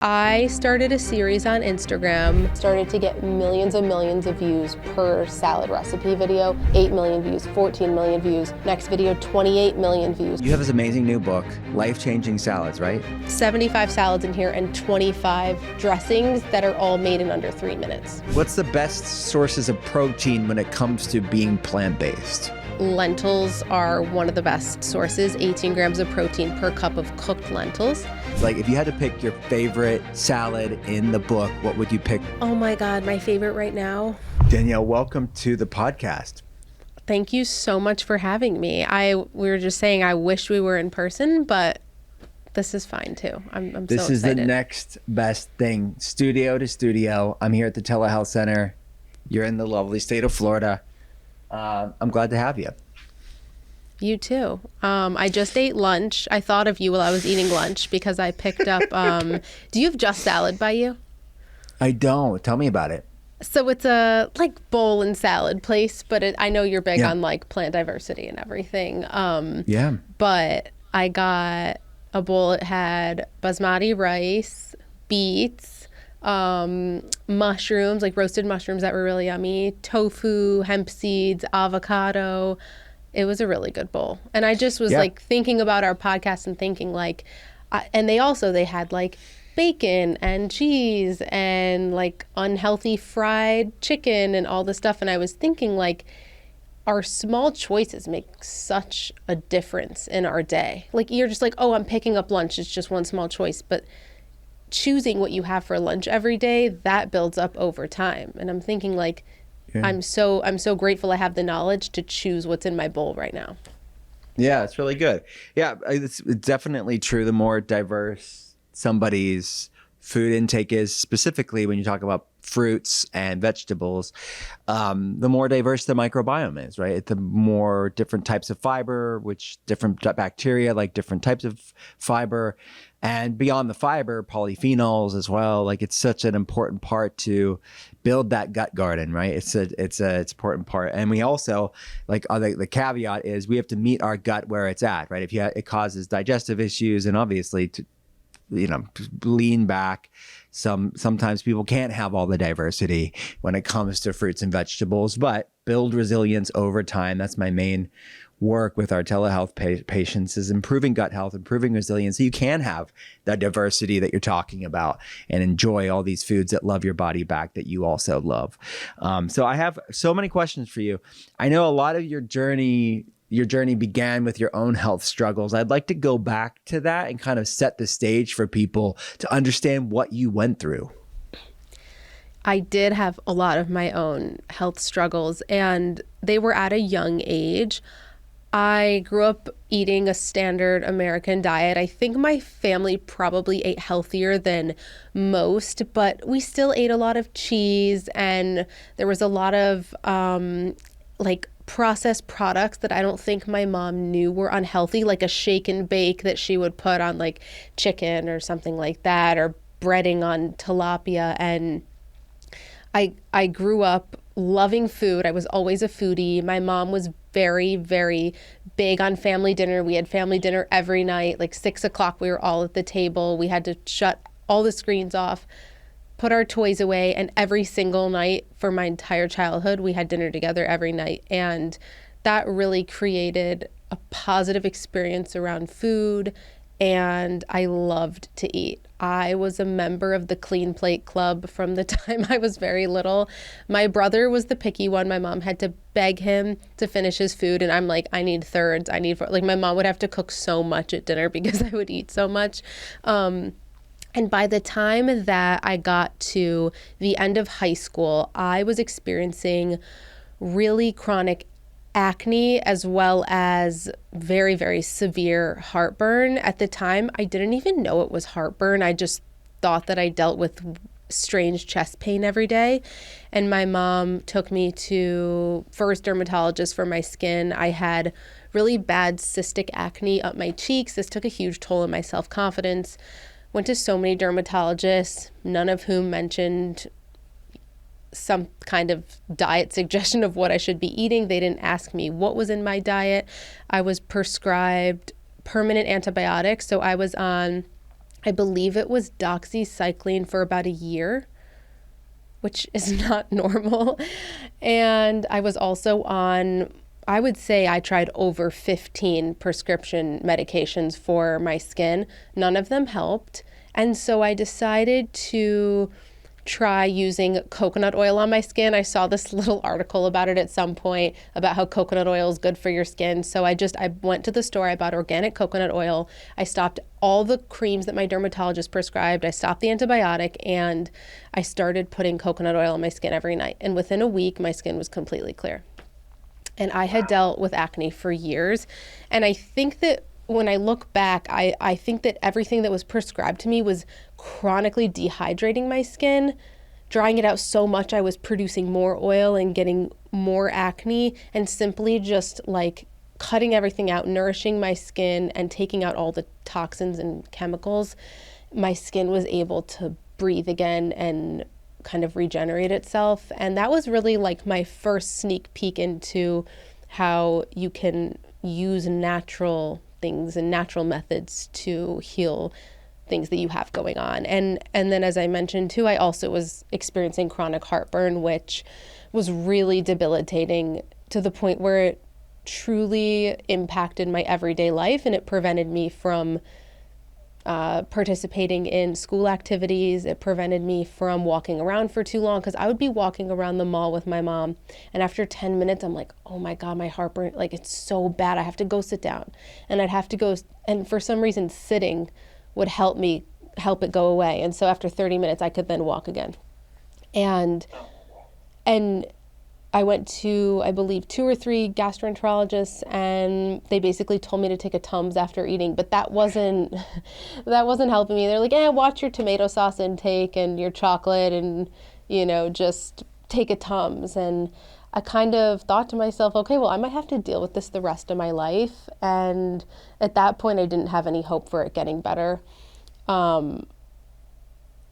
I started a series on Instagram, started to get millions and millions of views per salad recipe video, 8 million views, 14 million views. Next video, 28 million views. You have this amazing new book, Life-Changing Salads, right? 75 salads in here and 25 dressings that are all made in under 3 minutes. What's the best sources of protein when it comes to being plant-based? Lentils are one of the best sources, 18 grams of protein per cup of cooked lentils. Like, if you had to pick your favorite salad in the book, what would you pick? Oh my God, my favorite right now. Danielle, welcome to the podcast. Thank you so much for having me. We were just saying I wish we were in person, but this is fine too. I'm so excited. This is the next best thing, studio to studio. I'm here at the Telehealth Center. You're in the lovely state of Florida. I'm glad to have you. You too. I just ate lunch. I thought of you while I was eating lunch because I picked up, do you have Just Salad by you? I don't. Tell me about it. So it's a bowl and salad place, but I know you're big on plant diversity and everything. Yeah. But I got a bowl. It had basmati rice, beets, mushrooms, roasted mushrooms that were really yummy, tofu, hemp seeds, avocado. It was a really good bowl. And I just was thinking about our podcast and thinking and they had bacon and cheese and unhealthy fried chicken and all this stuff. And I was thinking our small choices make such a difference in our day. You're just oh, I'm picking up lunch. It's just one small choice. But choosing what you have for lunch every day, that builds up over time. And I'm thinking I'm so grateful I have the knowledge to choose what's in my bowl right now. Yeah, it's really good. Yeah, it's definitely true. The more diverse somebody's food intake is, specifically when you talk about fruits and vegetables, the more diverse the microbiome is, right? The more different types of fiber, which different bacteria like different types of fiber. And beyond the fiber, polyphenols as well. It's such an important part to build that gut garden, right? It's an important part. And we also, the caveat is we have to meet our gut where it's at, right? If it causes digestive issues, and obviously to lean back. Sometimes people can't have all the diversity when it comes to fruits and vegetables, but build resilience over time. That's my main work with our telehealth patients, is improving gut health, improving resilience, so you can have that diversity that you're talking about and enjoy all these foods that love your body back that you also love. So I have so many questions for you. I know a lot of your journey began with your own health struggles. I'd like to go back to that and kind of set the stage for people to understand what you went through. I did have a lot of my own health struggles, and they were at a young age. I grew up eating a standard American diet. I think my family probably ate healthier than most, but we still ate a lot of cheese, and there was a lot of processed products that I don't think my mom knew were unhealthy, like a shake and bake that she would put on chicken or something like that, or breading on tilapia. And I grew up loving food. I was always a foodie. My mom was very, very big on family dinner. We had family dinner every night, 6 o'clock, we were all at the table. We had to shut all the screens off, put our toys away, and every single night for my entire childhood, we had dinner together every night. And that really created a positive experience around food, and I loved to eat. I was a member of the Clean Plate Club from the time I was very little. My brother was the picky one. My mom had to beg him to finish his food, and I'm I need thirds, I need four. My mom would have to cook so much at dinner because I would eat so much. And by the time that I got to the end of high school, I was experiencing really chronic acne as well as very, very severe heartburn. At the time, I didn't even know it was heartburn. I just thought that I dealt with strange chest pain every day. And my mom took me to first dermatologist for my skin. I had really bad cystic acne up my cheeks. This took a huge toll on my self-confidence. Went to so many dermatologists, none of whom mentioned some kind of diet suggestion of what I should be eating. They didn't ask me what was in my diet. I was prescribed permanent antibiotics. So I was on I believe it was doxycycline for about a year, which is not normal. And I was also on, I would say I tried over 15 prescription medications for my skin. None of them helped. And so I decided to try using coconut oil on my skin. I saw this little article about it at some point about how coconut oil is good for your skin. So I went to the store, I bought organic coconut oil. I stopped all the creams that my dermatologist prescribed. I stopped the antibiotic and I started putting coconut oil on my skin every night. And within a week, my skin was completely clear. And I had dealt with acne for years. And I think that when I look back, I think that everything that was prescribed to me was chronically dehydrating my skin, drying it out so much I was producing more oil and getting more acne, and simply just like cutting everything out, nourishing my skin and taking out all the toxins and chemicals. My skin was able to breathe again and kind of regenerate itself. And that was really like my first sneak peek into how you can use natural things and natural methods to heal things that you have going on. And then, as I mentioned too, I also was experiencing chronic heartburn, which was really debilitating to the point where it truly impacted my everyday life, and it prevented me from participating in school activities. It prevented me from walking around for too long, because I would be walking around the mall with my mom, and after 10 minutes I'm like, oh my God, my heartburn, like it's so bad, I have to go sit down. And I'd have to go, and for some reason sitting would help it go away. And so after 30 minutes I could then walk again. And I went to, I believe, 2 or 3 gastroenterologists, and they basically told me to take a Tums after eating, but that wasn't helping me. They're like, watch your tomato sauce intake and your chocolate, and, just take a Tums. And I kind of thought to myself, okay, well, I might have to deal with this the rest of my life. And at that point, I didn't have any hope for it getting better.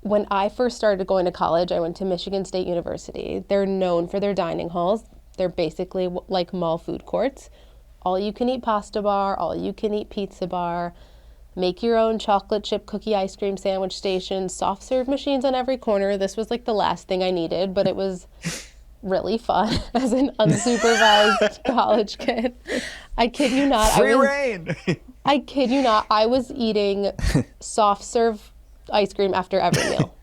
When I first started going to college, I went to Michigan State University. They're known for their dining halls. They're basically like mall food courts. All you can eat pasta bar, all you can eat pizza bar, make your own chocolate chip cookie ice cream sandwich station, soft serve machines on every corner. This was like the last thing I needed, but it was really fun as an unsupervised college kid. I kid you not. Free reign. I kid you not. I was eating soft serve ice cream after every meal.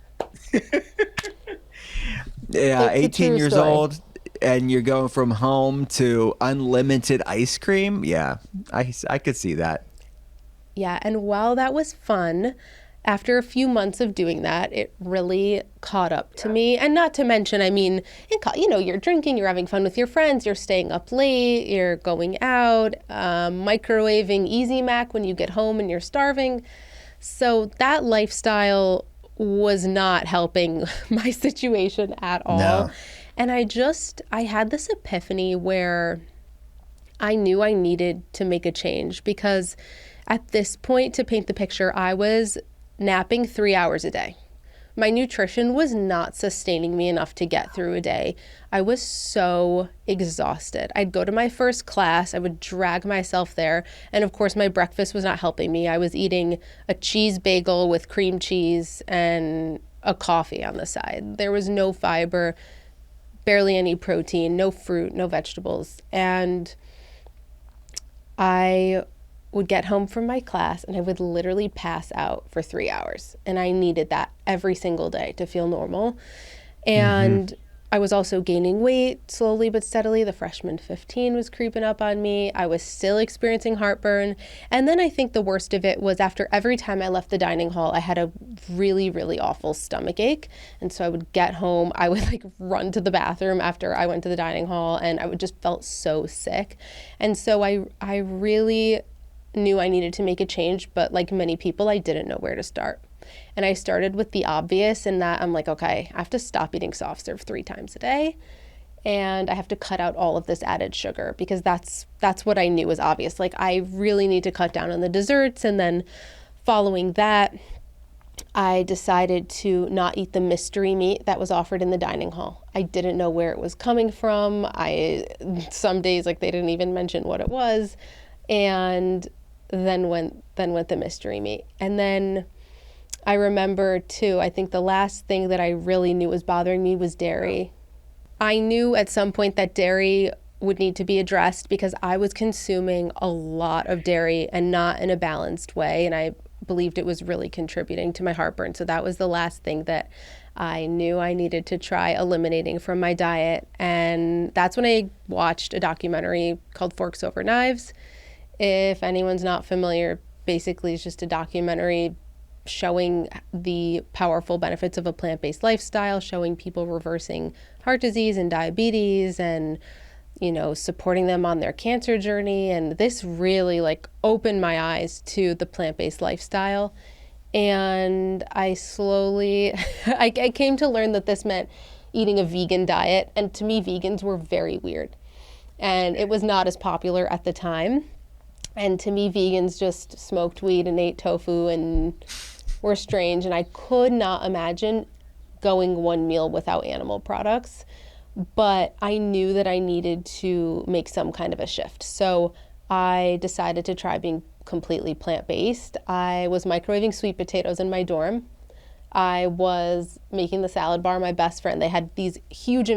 Yeah, It's 18 years story. old and you're going from home to unlimited ice cream. Yeah, I could see that. Yeah, and while that was fun, after a few months of doing that, it really caught up to me. And not to mention, I mean, you're drinking, you're having fun with your friends, you're staying up late, you're going out, microwaving Easy Mac when you get home and you're starving. So that lifestyle was not helping my situation at all. No. And I had this epiphany where I knew I needed to make a change, because at this point, to paint the picture, I was napping 3 hours a day. My nutrition was not sustaining me enough to get through a day. I was so exhausted. I'd go to my first class, I would drag myself there, and of course my breakfast was not helping me. I was eating a cheese bagel with cream cheese and a coffee on the side. There was no fiber, barely any protein, no fruit, no vegetables. And I would get home from my class and I would literally pass out for 3 hours. And I needed that every single day to feel normal. And I was also gaining weight slowly but steadily. The freshman 15 was creeping up on me. I was still experiencing heartburn. And then I think the worst of it was, after every time I left the dining hall, I had a really, really awful stomach ache. And so I would get home, I would like run to the bathroom after I went to the dining hall, and I would just felt so sick. And so I really knew I needed to make a change, but like many people, I didn't know where to start. And I started with the obvious, in that I'm like, okay, I have to stop eating soft serve 3 times a day, and I have to cut out all of this added sugar, because that's what I knew was obvious. Like, I really need to cut down on the desserts. And then following that, I decided to not eat the mystery meat that was offered in the dining hall. I didn't know where it was coming from. Some days, like, they didn't even mention what it was. And then went the mystery meat. And then I remember too, I think the last thing that I really knew was bothering me was dairy. I knew at some point that dairy would need to be addressed because I was consuming a lot of dairy and not in a balanced way. And I believed it was really contributing to my heartburn. So that was the last thing that I knew I needed to try eliminating from my diet. And that's when I watched a documentary called Forks Over Knives. If anyone's not familiar, basically it's just a documentary showing the powerful benefits of a plant-based lifestyle, showing people reversing heart disease and diabetes and, you know, supporting them on their cancer journey. And this really like opened my eyes to the plant-based lifestyle. And I slowly, I came to learn that this meant eating a vegan diet. And to me, vegans were very weird. And it was not as popular at the time. And to me, vegans just smoked weed and ate tofu and were strange. And I could not imagine going one meal without animal products. But I knew that I needed to make some kind of a shift. So I decided to try being completely plant-based. I was microwaving sweet potatoes in my dorm. I was making the salad bar. My best friend, they had these huge,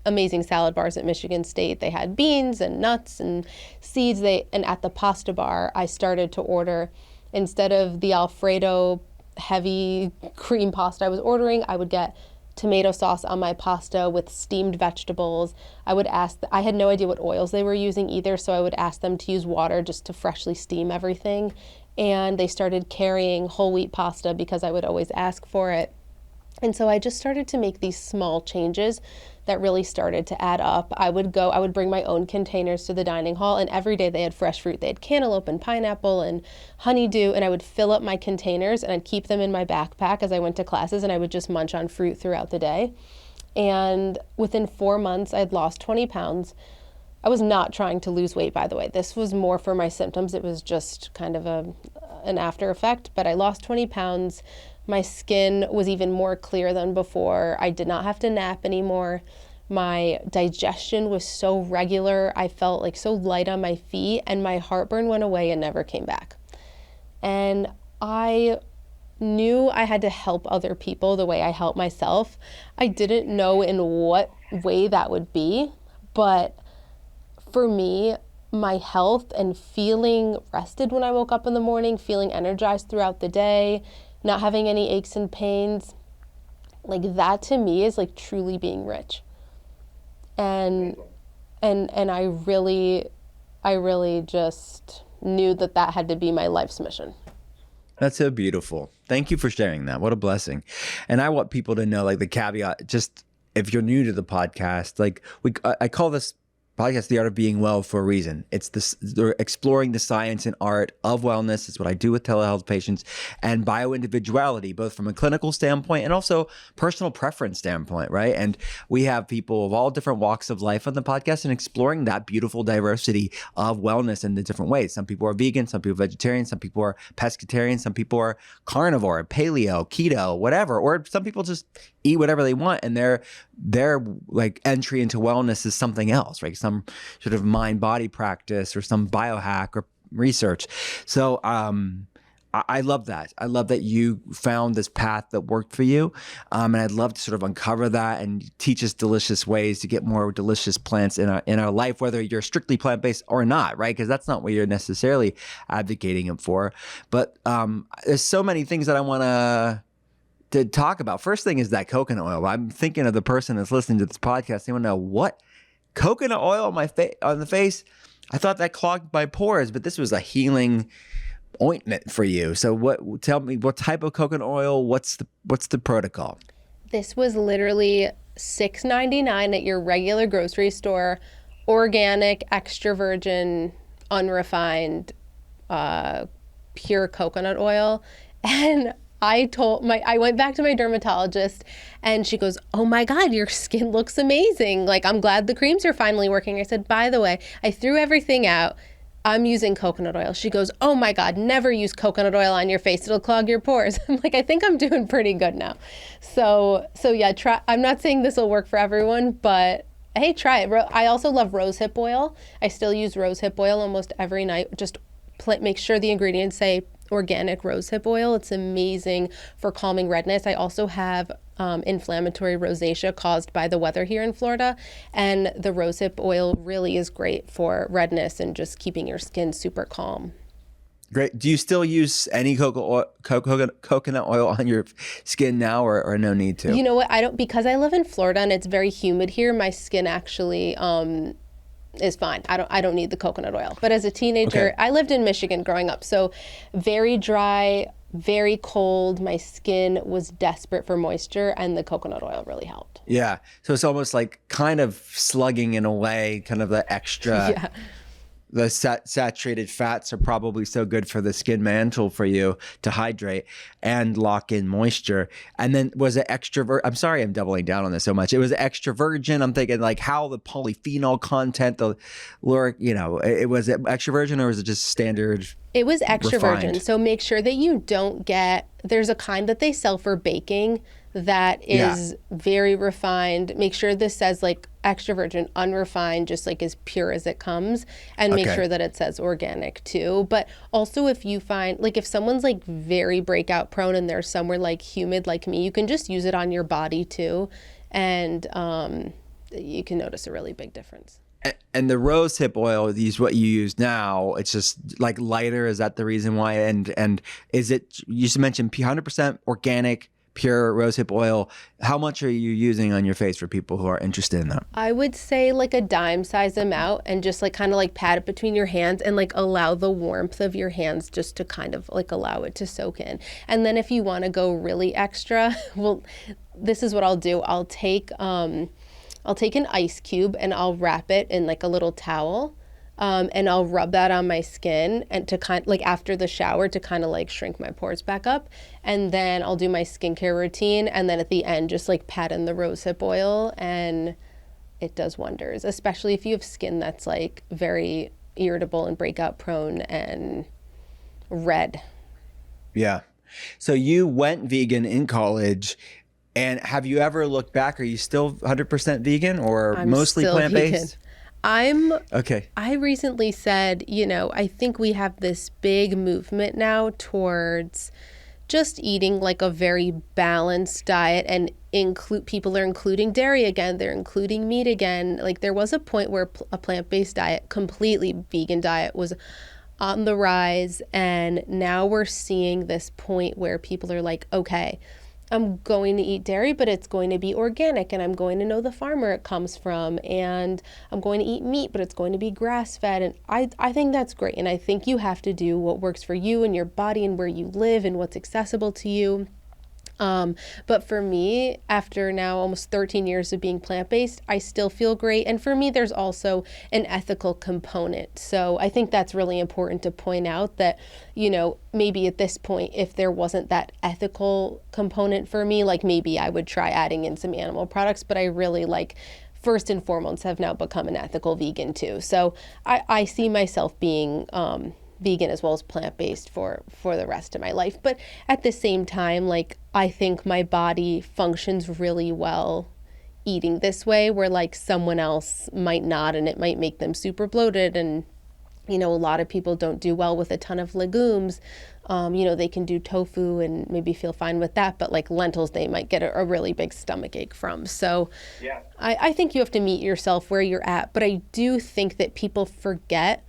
amazing salad bars at Michigan State. They had beans and nuts and seeds. And at the pasta bar, I started to order, instead of the Alfredo heavy cream pasta I was ordering, I would get tomato sauce on my pasta with steamed vegetables. I had no idea what oils they were using either, so I would ask them to use water just to freshly steam everything. And they started carrying whole wheat pasta because I would always ask for it. And so I just started to make these small changes that really started to add up. I would bring my own containers to the dining hall, and every day they had fresh fruit. They had cantaloupe and pineapple and honeydew, and I would fill up my containers and I'd keep them in my backpack as I went to classes, and I would just munch on fruit throughout the day. And within 4 months, I'd lost 20 pounds. I was not trying to lose weight, by the way. This was more for my symptoms. It was just kind of an after effect, but I lost 20 pounds. My skin was even more clear than before. I did not have to nap anymore. My digestion was so regular. I felt like so light on my feet, and my heartburn went away and never came back. And I knew I had to help other people the way I help myself. I didn't know in what way that would be, but for me, my health and feeling rested when I woke up in the morning, feeling energized throughout the day, not having any aches and pains, like that to me is like truly being rich. And I really just knew that had to be my life's mission. That's so beautiful. Thank you for sharing that. What a blessing. And I want people to know, like, the caveat, just if you're new to the podcast, like I call this podcast The Art of Being Well for a reason. It's they're exploring the science and art of wellness. It's what I do with telehealth patients, and bioindividuality, both from a clinical standpoint and also personal preference standpoint, right? And we have people of all different walks of life on the podcast and exploring that beautiful diversity of wellness in the different ways. Some people are vegan, some people are vegetarian, some people are pescatarian, some people are carnivore, paleo, keto, whatever, or some people just eat whatever they want, and their like entry into wellness is something else, right? Some sort of mind-body practice or some biohack or research. So I love that. I love that you found this path that worked for you, and I'd love to sort of uncover that and teach us delicious ways to get more delicious plants in our life, whether you're strictly plant-based or not, right? Because that's not what you're necessarily advocating it for. But there's so many things that I want to talk about. First thing is that coconut oil. I'm thinking of the person that's listening to this podcast. They want to know, what? Coconut oil on the face? I thought that clogged my pores, but this was a healing ointment for you. So tell me, what type of coconut oil? What's the protocol? This was literally $6.99 at your regular grocery store, organic, extra virgin, unrefined, pure coconut oil. And I went back to my dermatologist, and she goes, "Oh my God, your skin looks amazing. Like, I'm glad the creams are finally working." I said, "By the way, I threw everything out. I'm using coconut oil." She goes, "Oh my God, never use coconut oil on your face. It'll clog your pores." I'm like, I think I'm doing pretty good now. So yeah, try. I'm not saying this will work for everyone, but hey, try it. I also love rosehip oil. I still use rosehip oil almost every night. Just make sure the ingredients say organic rosehip oil. It's amazing for calming redness. I also have inflammatory rosacea caused by the weather here in Florida, and the rosehip oil really is great for redness and just keeping your skin super calm. Great. Do you still use any coconut oil on your skin now, or no need to? You know what? I don't, because I live in Florida and it's very humid here. My skin actually is fine. I don't need the coconut oil. But as a teenager, Okay. I lived in Michigan growing up, so very dry, very cold. My skin was desperate for moisture, and the coconut oil really helped. Yeah. So it's almost like kind of slugging in a way, kind of the extra. Yeah. The saturated fats are probably so good for the skin mantle for you to hydrate and lock in moisture. And then was it extra I'm sorry, I'm doubling down on this so much. It was extra virgin. I'm thinking like how the polyphenol content, the lauric, it was it extra virgin, or was it just standard? It was extra refined? virgin. So make sure that you don't get, there's a kind that they sell for baking that is very refined. Make sure this says like extra virgin, unrefined, just like as pure as it comes, and make Okay. sure that it says organic too. But also if you find, like if someone's like very breakout prone and they're somewhere like humid like me, you can just use it on your body too. And you can notice a really big difference. And the rosehip oil is what you use now. It's just like lighter. Is that the reason why? And is it, you just mentioned 100% organic, pure rosehip oil. How much are you using on your face for people who are interested in that? I would say like a dime size amount, and just like kind of like pat it between your hands and like allow the warmth of your hands just to kind of like allow it to soak in. And then if you want to go really extra, well, this is what I'll do. I'll take an ice cube and I'll wrap it in like a little towel. And I'll rub that on my skin, and to kind like after the shower to kind of like shrink my pores back up. And then I'll do my skincare routine, and then at the end just like pat in the rosehip oil, and it does wonders, especially if you have skin that's like very irritable and breakout prone and red. Yeah. So you went vegan in college, and have you ever looked back? Are you still 100% vegan, or I'm mostly still plant-based? Okay. I recently said, I think we have this big movement now towards just eating like a very balanced diet, and people are including dairy again, they're including meat again. Like there was a point where a plant-based diet, completely vegan diet, was on the rise, and now we're seeing this point where people are like, okay, I'm going to eat dairy, but it's going to be organic, and I'm going to know the farmer it comes from, and I'm going to eat meat, but it's going to be grass-fed. And I think that's great. And I think you have to do what works for you and your body and where you live and what's accessible to you. But for me, after now almost 13 years of being plant-based, I still feel great. And for me, there's also an ethical component. So I think that's really important to point out that, maybe at this point, if there wasn't that ethical component for me, like maybe I would try adding in some animal products, but I really first and foremost have now become an ethical vegan too. So I see myself being, vegan as well as plant-based for the rest of my life. But at the same time, I think my body functions really well eating this way, where someone else might not, and it might make them super bloated. And, a lot of people don't do well with a ton of legumes. They can do tofu and maybe feel fine with that, but lentils, they might get a really big stomach ache from. So yeah. I think you have to meet yourself where you're at, but I do think that people forget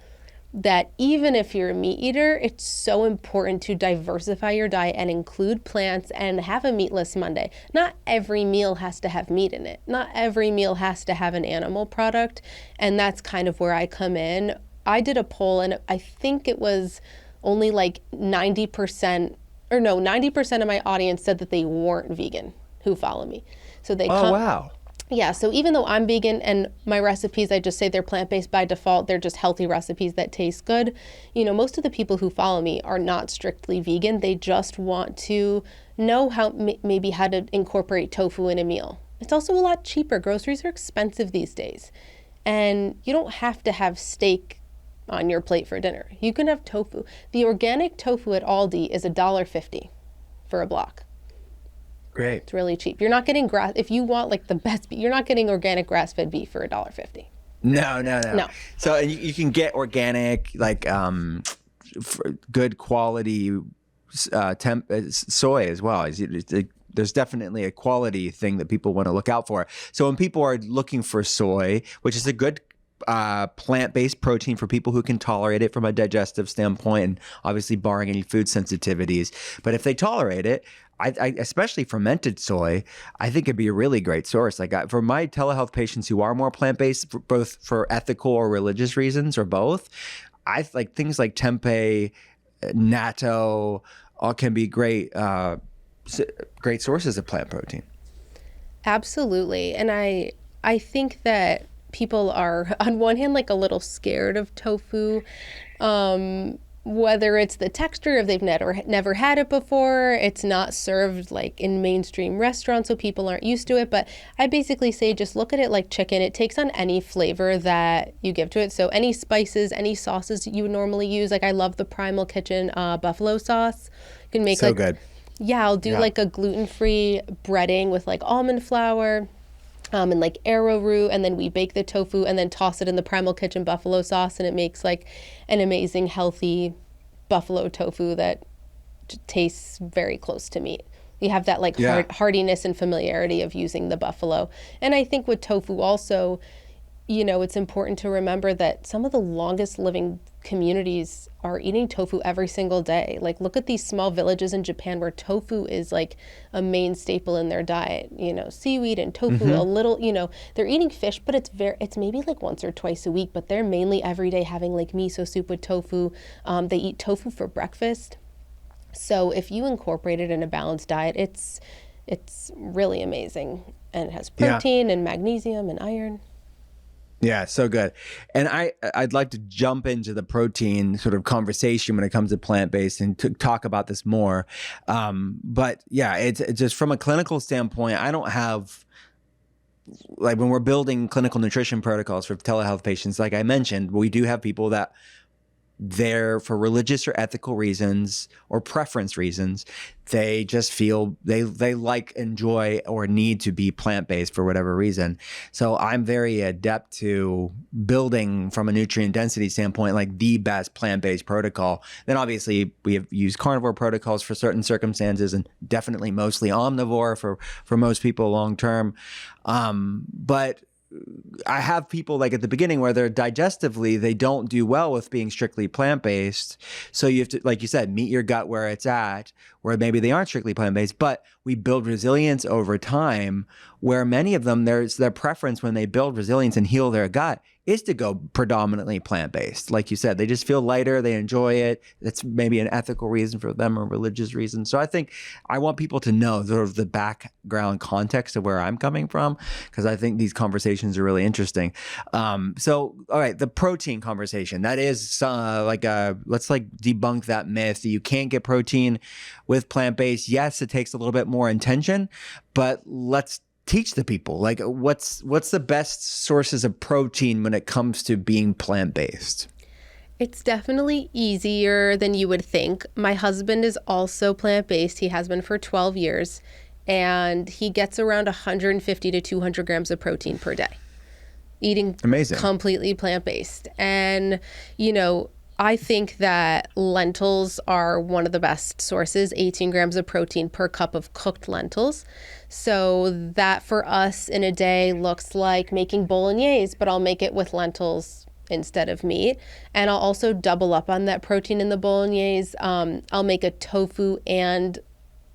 that even if you're a meat eater, it's so important to diversify your diet and include plants and have a meatless Monday. Not every meal has to have meat in it. Not every meal has to have an animal product. And that's kind of where I come in. I did a poll, and I think it was only 90% of my audience said that they weren't vegan who follow me. So they wow. Yeah, so even though I'm vegan and my recipes, I just say they're plant-based by default, they're just healthy recipes that taste good. Most of the people who follow me are not strictly vegan. They just want to know maybe how to incorporate tofu in a meal. It's also a lot cheaper. Groceries are expensive these days. And you don't have to have steak on your plate for dinner. You can have tofu. The organic tofu at Aldi is $1.50 for a block. Great. It's really cheap. You're not getting if you want the best beef, you're not getting organic grass-fed beef for $1.50. No. So and you can get organic good quality soy as well. There's definitely a quality thing that people want to look out for. So when people are looking for soy, which is a good plant-based protein for people who can tolerate it from a digestive standpoint, and obviously barring any food sensitivities. But if they tolerate it, I especially fermented soy, I think it'd be a really great source. For my telehealth patients who are more plant-based, both for ethical or religious reasons or both, I like things like tempeh, natto, all can be great sources of plant protein. Absolutely. And I think that people are on one hand like a little scared of tofu, whether it's the texture, if they've never had it before, it's not served like in mainstream restaurants, so people aren't used to it. But I basically say just look at it like chicken. It takes on any flavor that you give to it. So any spices, any sauces you would normally use. Like I love the Primal Kitchen buffalo sauce. You can make so good. Yeah, I'll do like a gluten-free breading with like almond flour. And like arrowroot, and then we bake the tofu and then toss it in the Primal Kitchen buffalo sauce, and it makes like an amazing healthy buffalo tofu that tastes very close to meat. You have that like hardiness and familiarity of using the buffalo. And I think with tofu also, it's important to remember that some of the longest living communities are eating tofu every single day. Like look at these small villages in Japan where tofu is like a main staple in their diet. Seaweed and tofu, a little, they're eating fish, but it's maybe like once or twice a week, but they're mainly every day having like miso soup with tofu. They eat tofu for breakfast. So if you incorporate it in a balanced diet, it's really amazing. And it has protein and magnesium and iron. Yeah, so good. And I'd like to jump into the protein sort of conversation when it comes to plant-based and to talk about this more. But yeah, it's just from a clinical standpoint, I don't have, like when we're building clinical nutrition protocols for telehealth patients, like I mentioned, we do have people that they're for religious or ethical reasons or preference reasons, they just feel they like, enjoy, or need to be plant-based for whatever reason. So I'm very adept to building from a nutrient density standpoint, like the best plant-based protocol. Then obviously we have used carnivore protocols for certain circumstances, and definitely mostly omnivore for most people long-term. But I have people like at the beginning where they're digestively, they don't do well with being strictly plant-based. So you have to, like you said, meet your gut where it's at, where maybe they aren't strictly plant-based, but we build resilience over time where many of them, there's their preference when they build resilience and heal their gut is to go predominantly plant-based. Like you said, they just feel lighter, they enjoy it. It's maybe an ethical reason for them or religious reason. So I think I want people to know sort of the background context of where I'm coming from, because I think these conversations are really interesting. So, all right, the protein conversation, that is let's like debunk that myth that you can't get protein with plant-based. Yes, it takes a little bit more intention, but let's teach the people, like what's the best sources of protein when it comes to being plant-based? It's definitely easier than you would think. My husband is also plant-based. He has been for 12 years, and he gets around 150 to 200 grams of protein per day, eating amazing, completely plant-based. And, I think that lentils are one of the best sources, 18 grams of protein per cup of cooked lentils. So that for us in a day looks like making bolognese, but I'll make it with lentils instead of meat. And I'll also double up on that protein in the bolognese. I'll make a tofu and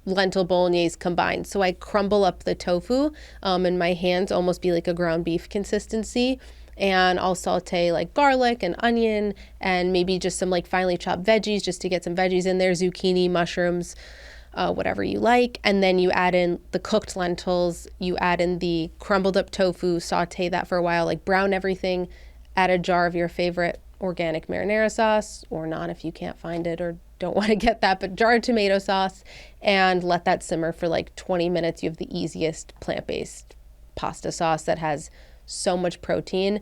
lentil bolognese combined. So I crumble up the tofu and my hands almost be like a ground beef consistency. And I'll saute like garlic and onion and maybe just some like finely chopped veggies just to get some veggies in there, zucchini, mushrooms, whatever you like. And then you add in the cooked lentils, you add in the crumbled up tofu, saute that for a while, like brown everything, add a jar of your favorite organic marinara sauce, or not if you can't find it or don't want to get that, but jar of tomato sauce, and let that simmer for like 20 minutes. You have the easiest plant-based pasta sauce that has so much protein.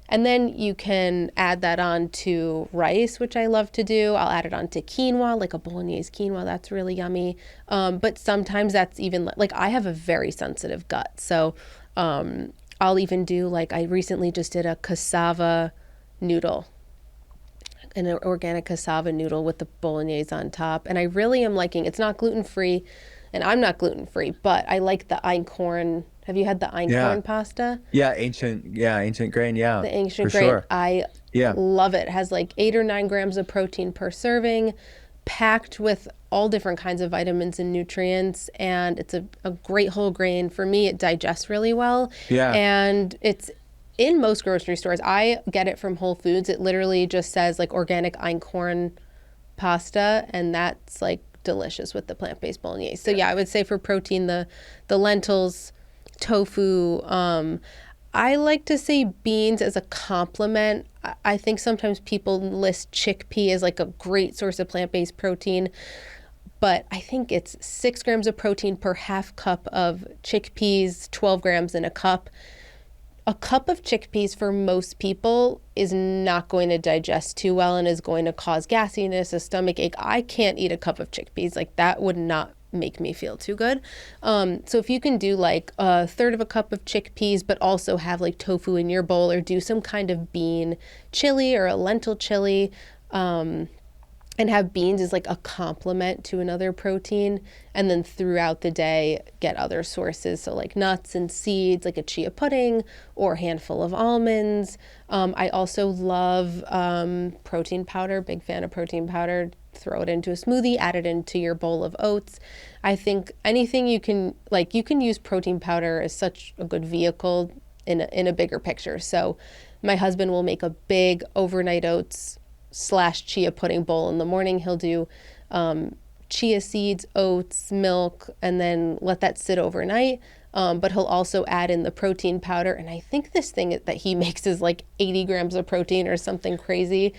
And then you can add that on to rice, which I love to do. I'll add it onto quinoa, like a bolognese quinoa. That's really yummy. But sometimes that's even like I have a very sensitive gut. So I'll even do like I recently just did a cassava noodle. and an organic cassava noodle with the bolognese on top. And I really am liking, it's not gluten-free, and I'm not gluten-free, but I like the einkorn. Have you had the Yeah. einkorn pasta? Ancient grain. Yeah, The for ancient grain. sure. I Yeah. love it. It has like 8 or 9 grams of protein per serving, packed with all different kinds of vitamins and nutrients. And it's a great whole grain. For me, it digests really well. Yeah. And it's in most grocery stores. I get it from Whole Foods. It literally just says like organic einkorn pasta, and that's like delicious with the plant-based bolognese. So yeah, I would say for protein, the lentils, tofu. I like to say beans as a complement. I think sometimes people list chickpea as like a great source of plant-based protein, but I think it's 6 grams of protein per half cup of chickpeas, 12 grams in a cup. A cup of chickpeas for most people is not going to digest too well and is going to cause gassiness, a stomach ache. I can't eat a cup of chickpeas. Like that would not make me feel too good. So if you can do like a third of a cup of chickpeas, but also have like tofu in your bowl, or do some kind of bean chili or a lentil chili, and have beans as like a complement to another protein, and then throughout the day get other sources, so like nuts and seeds, like a chia pudding or a handful of almonds. I also love protein powder, big fan of protein powder. Throw it into a smoothie, add it into your bowl of oats. I think anything you can use protein powder as such a good vehicle in a bigger picture. So my husband will make a big overnight oats / chia pudding bowl in the morning. He'll do chia seeds, oats, milk, and then let that sit overnight. But he'll also add in the protein powder. And I think this thing that he makes is like 80 grams of protein or something crazy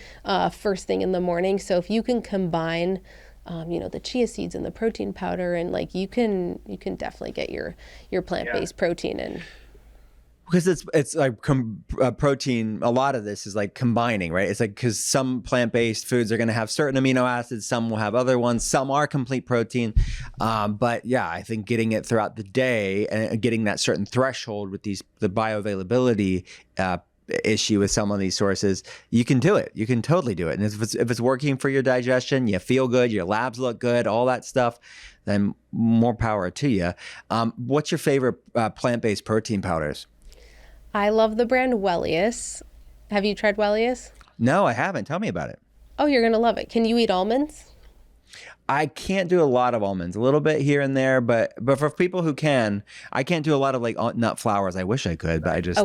first thing in the morning. So if you can combine, the chia seeds and the protein powder, and like you can definitely get your plant-based protein in. Because it's like protein. A lot of this is like combining, right? It's like because some plant-based foods are going to have certain amino acids, some will have other ones, some are complete protein. But yeah, I think getting it throughout the day and getting that certain threshold with the bioavailability issue with some of these sources, you can do it. You can totally do it. And if it's working for your digestion, you feel good, your labs look good, all that stuff, then more power to you. What's your favorite plant-based protein powders? I love the brand Wellius. Have you tried Wellius? No, I haven't. Tell me about it. Oh, you're going to love it. Can you eat almonds? I can't do a lot of almonds, a little bit here and there, but for people who can, I can't do a lot of like nut flours. I wish I could, but I can't.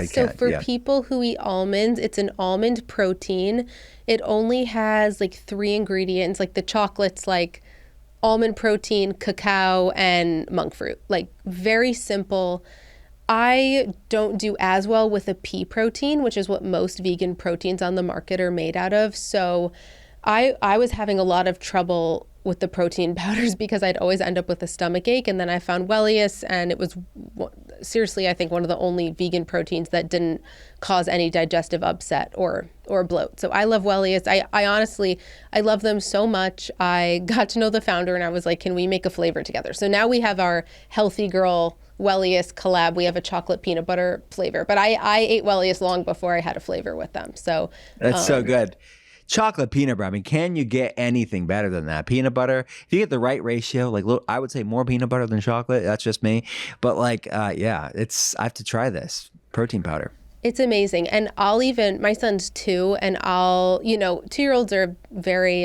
So can't. For people who eat almonds, it's an almond protein. It only has like 3 ingredients, like the chocolate's like almond protein, cacao, and monk fruit. Like very simple. I don't do as well with a pea protein, which is what most vegan proteins on the market are made out of. So I was having a lot of trouble with the protein powders because I'd always end up with a stomach ache. And then I found Wellius, and it was seriously, I think, one of the only vegan proteins that didn't cause any digestive upset or bloat. So I love Wellius. I honestly, I love them so much. I got to know the founder and I was like, can we make a flavor together? So now we have our HealthyGirl Wellius collab. We have a chocolate peanut butter flavor, but I ate Wellius long before I had a flavor with them. So that's so good. Chocolate peanut butter. I mean, can you get anything better than that? Peanut butter, if you get the right ratio, like I would say more peanut butter than chocolate. That's just me. But like, yeah, I have to try this protein powder. It's amazing. And my son's 2, and 2-year-olds are very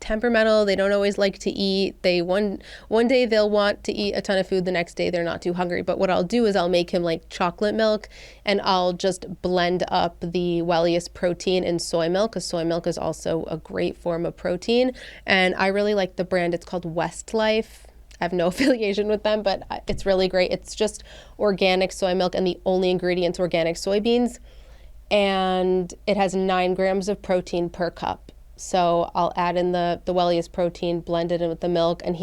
temperamental. They don't always like to eat. One day they'll want to eat a ton of food. The next day they're not too hungry. But what I'll do is I'll make him like chocolate milk, and I'll just blend up the Wellius protein in soy milk, because soy milk is also a great form of protein. And I really like the brand. It's called Westlife. I have no affiliation with them, but it's really great. It's just organic soy milk, and the only ingredient's organic soybeans. And it has 9 grams of protein per cup. So I'll add in the Wellius protein, blend it in with the milk, and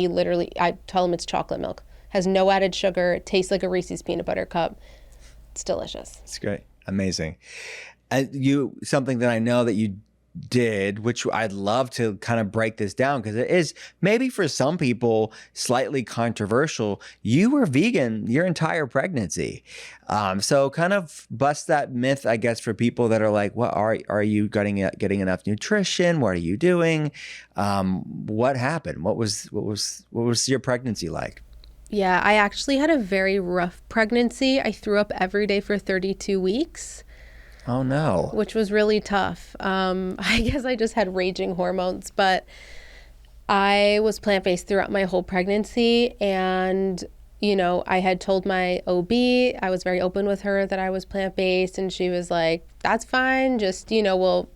I tell him it's chocolate milk. Has no added sugar. It tastes like a Reese's peanut butter cup. It's delicious. It's great. Amazing. Something that I know that you did, which I'd love to kind of break this down because it is maybe for some people slightly controversial. You were vegan your entire pregnancy. So kind of bust that myth, I guess, for people that are like, what are you getting enough nutrition? What are you doing? What happened? What was your pregnancy like? Yeah, I actually had a very rough pregnancy. I threw up every day for 32 weeks. Oh no. Which was really tough. I guess I just had raging hormones, but I was plant-based throughout my whole pregnancy. And, I had told my OB, I was very open with her that I was plant-based. And she was like, that's fine. Just, we'll,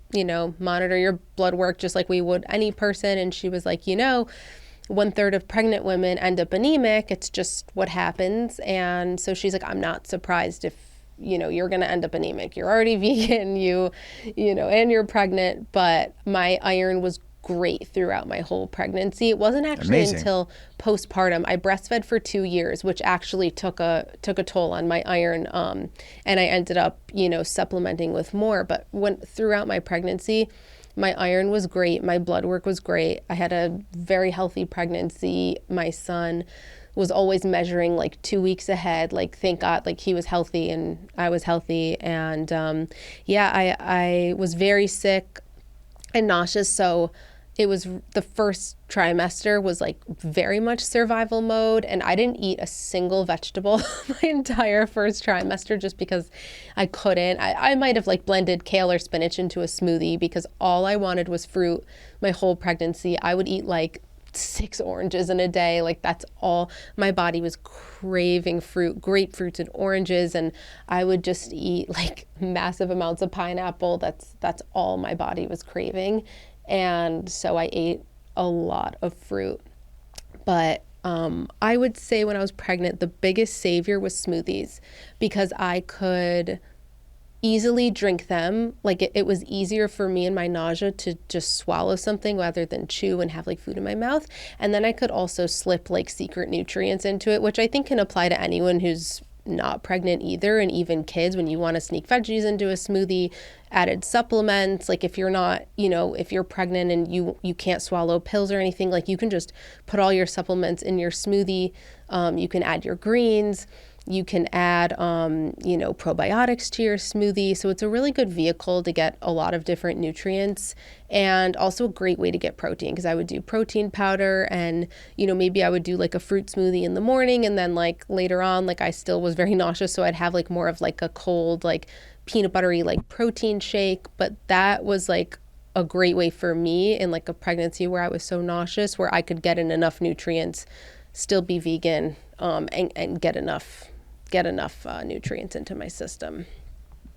monitor your blood work just like we would any person. And she was like, 1/3 of pregnant women end up anemic. It's just what happens. And so she's like, I'm not surprised if you're going to end up anemic. You're already vegan, and you're pregnant, but my iron was great throughout my whole pregnancy. It wasn't actually until postpartum. I breastfed for 2 years, which actually took a toll on my iron. And I ended up, supplementing with more, but throughout my pregnancy, my iron was great. My blood work was great. I had a very healthy pregnancy. My son was always measuring like 2 weeks ahead. Like, thank God, like he was healthy and I was healthy. And I was very sick and nauseous. So it was the first trimester was like very much survival mode. And I didn't eat a single vegetable my entire first trimester just because I couldn't. I might have like blended kale or spinach into a smoothie because all I wanted was fruit my whole pregnancy. I would eat like 6 oranges in a day. Like, that's all my body was craving: fruit, grapefruits and oranges. And I would just eat like massive amounts of pineapple. That's all my body was craving. And so I ate a lot of fruit. But I would say when I was pregnant, the biggest savior was smoothies because I could easily drink them. Like, it was easier for me and my nausea to just swallow something rather than chew and have like food in my mouth. And then I could also slip like secret nutrients into it, which I think can apply to anyone who's not pregnant either. And even kids, when you want to sneak veggies into a smoothie, added supplements, like if you're not, if you're pregnant and you can't swallow pills or anything, like you can just put all your supplements in your smoothie. You can add your greens. You can add, probiotics to your smoothie. So it's a really good vehicle to get a lot of different nutrients, and also a great way to get protein, because I would do protein powder and, maybe I would do like a fruit smoothie in the morning. And then like later on, like I still was very nauseous. So I'd have like more of like a cold, like peanut buttery, like protein shake. But that was like a great way for me in like a pregnancy where I was so nauseous, where I could get in enough nutrients, still be vegan, and get enough nutrients into my system.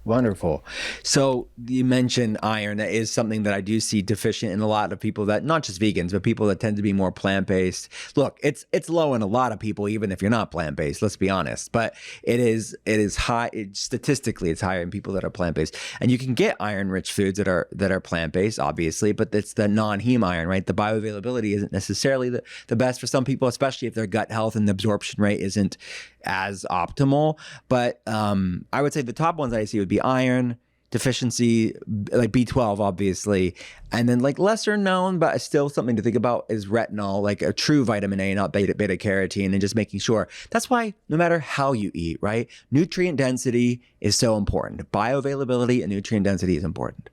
Wonderful. So you mentioned iron. That is something that I do see deficient in a lot of people, that not just vegans, but people that tend to be more plant-based. Look, it's low in a lot of people, even if you're not plant-based, let's be honest. But it is high. Statistically, it's higher in people that are plant-based. And you can get iron-rich foods that are plant-based, obviously, but it's the non-heme iron, right? The bioavailability isn't necessarily the best for some people, especially if their gut health and the absorption rate isn't as optimal. But I would say the top ones I see would be iron deficiency, like B12, obviously. And then like lesser known, but still something to think about, is retinol, like a true vitamin A, not beta carotene, and just making sure. That's why no matter how you eat, right? Nutrient density is so important. Bioavailability and nutrient density is important.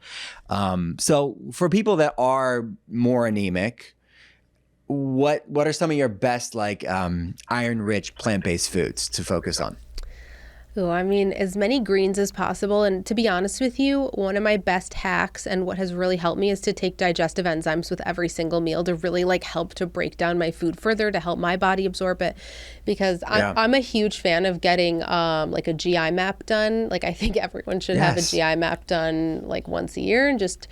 So for people that are more anemic, what are some of your best like iron-rich plant-based foods to focus on? Oh, I mean, as many greens as possible. And to be honest with you, one of my best hacks and what has really helped me is to take digestive enzymes with every single meal to really like help to break down my food further, to help my body absorb it. Because I'm a huge fan of getting like a GI map done. Like, I think everyone should have a GI map done like once a year, and just